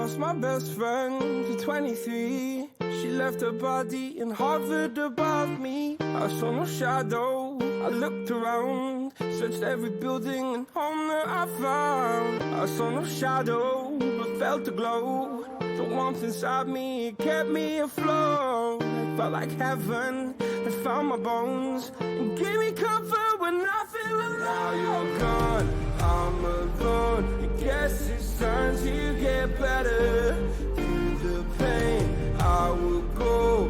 lost my best friend to 23. She left her body and hovered above me. I saw no shadow, I looked around, searched every building and home that I found. I saw no shadow, but felt the glow. The warmth inside me, it kept me afloat. It felt like heaven had found my bones and gave me comfort when I feel alone. Now you're gone, I'm alone. I guess it's time to get better. Through the pain, I will go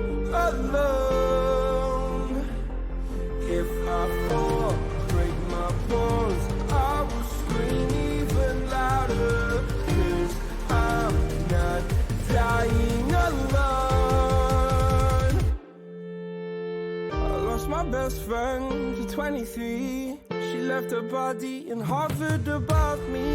alone. If I fall, break my bones, I will scream even louder. 'Cause I'm not dying alone. I lost my best friend to 23. She left her body and hovered above me.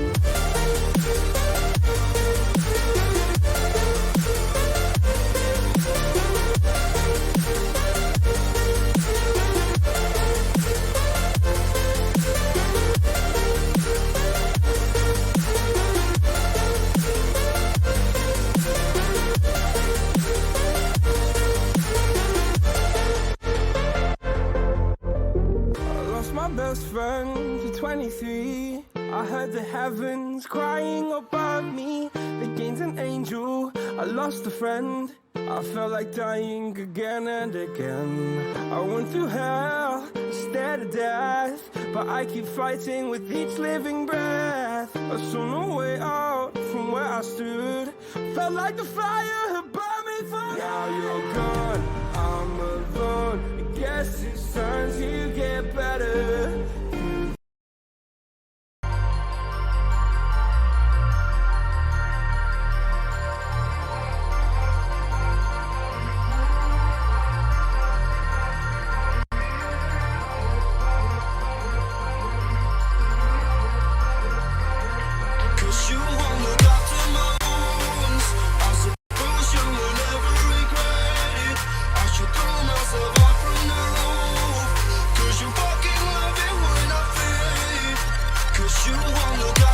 Best friend to 23. I heard the heavens crying above me. They gained an angel, I lost a friend. I felt like dying again and again. I went through hell, stared at death, but I keep fighting with each living breath. I saw no way out from where I stood. Felt like the fire had burned me for. Now you're gone, I'm alone. I guess it's time to get better. You won't look